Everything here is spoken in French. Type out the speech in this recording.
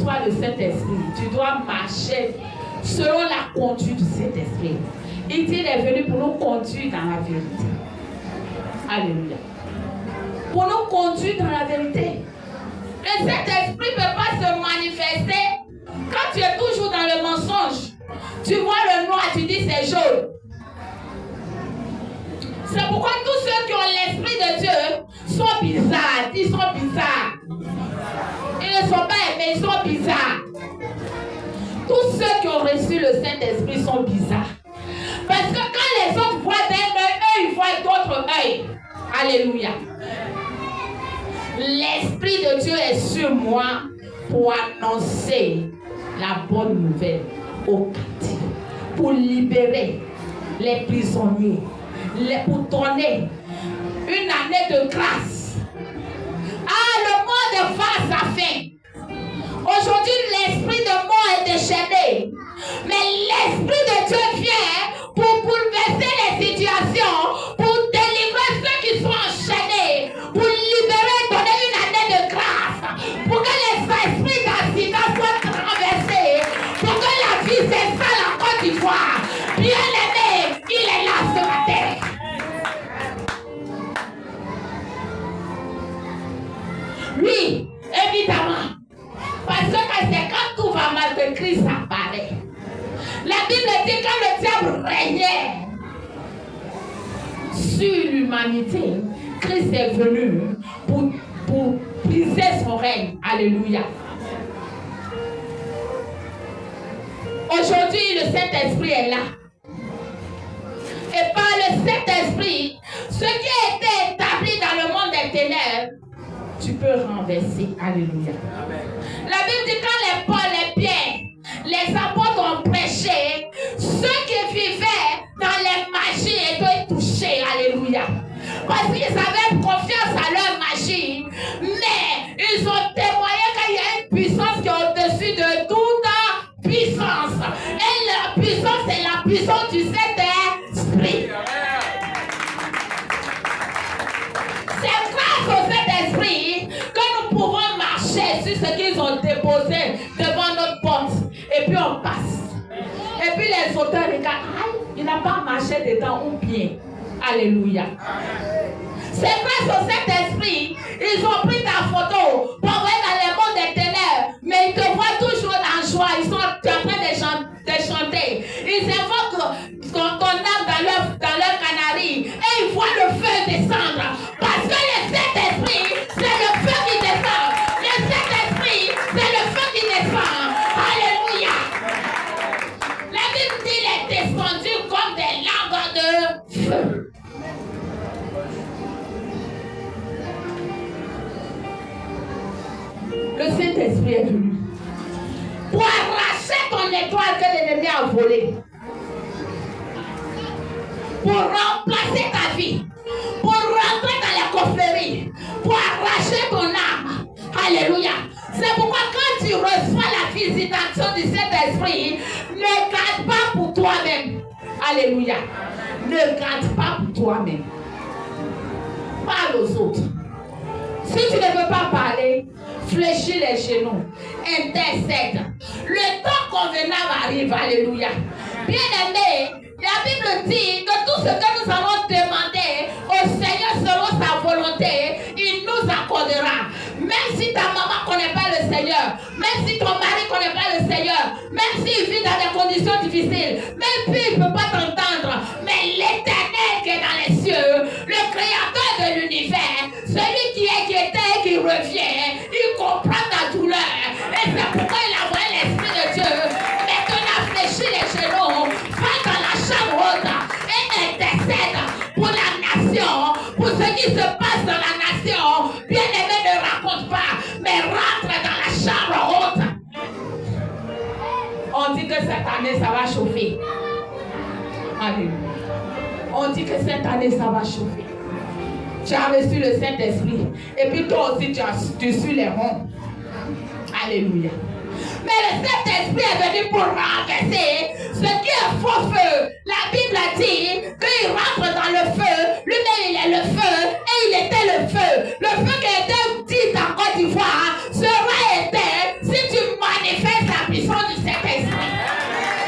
reçois le Saint-Esprit, tu dois marcher selon la conduite du Saint-Esprit. Il est venu pour nous conduire dans la vérité. Alléluia. Pour nous conduire dans la vérité. Le Saint-Esprit ne peut pas se manifester quand tu es toujours dans le mensonge. Tu vois le noir, tu dis c'est jaune. C'est pourquoi tous ceux qui ont l'Esprit de Dieu sont bizarres. Ils sont bizarres. Ils ne sont pas aimés, ils sont bizarres. Tous ceux qui ont reçu le Saint-Esprit sont bizarres. Parce que quand les autres voient d'un œil, eux, ils voient d'autres œils. Alléluia. L'Esprit de Dieu est sur moi pour annoncer la bonne nouvelle aux captifs, pour libérer les prisonniers, pour donner une année de grâce. Ah, le monde va à sa fin. Aujourd'hui, l'esprit de mort est déchaîné. Mais l'Esprit de Dieu vient pour bouleverser les situations, pour délivrer ceux qui sont enchaînés, pour libérer, donner une année de grâce, pour que les esprits d'accident soient traversés, pour que la vie s'installe en Côte d'Ivoire. Bien-aimé, il est là ce matin. Oui, évidemment. Parce que c'est quand tout va mal que Christ apparaît. La Bible dit quand le diable régnait sur l'humanité, Christ est venu pour briser son règne. Alléluia. Aujourd'hui, le Saint-Esprit est là. Et par le Saint-Esprit, ce qui a été établi dans le monde des ténèbres, tu peux renverser. Alléluia. Amen. La Bible dit quand les Paul, les Pierre, les apôtres ont prêché, ceux qui vivaient dans les magies étaient touchés. Alléluia. Parce qu'ils avaient confiance à leur magie, mais ils ont témoigné qu'il y a une puissance qui est au-dessus de toute puissance. Et la puissance, c'est la puissance du Saint-Esprit. C'est grâce au Saint-Esprit que nous pouvons marcher sur ce qu'ils ont déposé devant notre porte. Et puis on passe. Et puis les auteurs regardent, il n'a pas marché dedans ou bien. Alléluia. C'est grâce au Saint-Esprit, ils ont pris ta photo pour envoyer dans les mondes des ténèbres, mais ils te voient toujours en joie, ils sont en train de chanter. Ils invoquent ton âme dans leur canari et ils voient le feu descendre. Parce que le Saint-Esprit, c'est le feu qui descend. Le Saint-Esprit, c'est le feu qui descend. Alléluia. La Bible dit qu'il est descendu comme des langues de feu. Le Saint-Esprit est venu pour arracher ton étoile que l'ennemi a volée, pour remplacer ta vie, pour rentrer dans la confrérie, pour arracher ton âme. Alléluia. C'est pourquoi quand tu reçois la visitation du Saint-Esprit, ne garde pas pour toi-même. Alléluia. Ne garde pas pour toi-même. Parle aux autres. Si tu ne veux pas parler, fléchis les genoux, intercède. Le temps convenable arrive. Alléluia. Bien-aimé, la Bible dit que tout ce que nous allons demander au Seigneur selon sa volonté, il nous accordera. Même si ta maman ne connaît pas le Seigneur, même si ton mari ne connaît pas le Seigneur, même s'il vit dans des conditions difficiles, même s'il ne peut pas t'entendre, mais l'Éternel qui est dans les cieux, le Créateur de l'univers, celui qui est, qui était et qui revient, il comprend ta douleur. Et c'est pourquoi il a envoyé l'Esprit de Dieu. Maintenant, fléchis les genoux, va dans la chambre haute et intercède pour la nation, pour ce qui se passe dans la nation. Bien-aimé, ne raconte pas, mais rentre dans la chambre haute. On dit que cette année, ça va chauffer. Alléluia. On dit que cette année, ça va chauffer. Tu as reçu le Saint-Esprit. Et puis toi aussi, tu suis les ronds. Alléluia. Mais le Saint-Esprit est venu pour renverser ce qui est faux feu. La Bible a dit qu'il rentre dans le feu. Lui-même, il est le feu. Et il était le feu. Le feu qui était dit en Côte d'Ivoire sera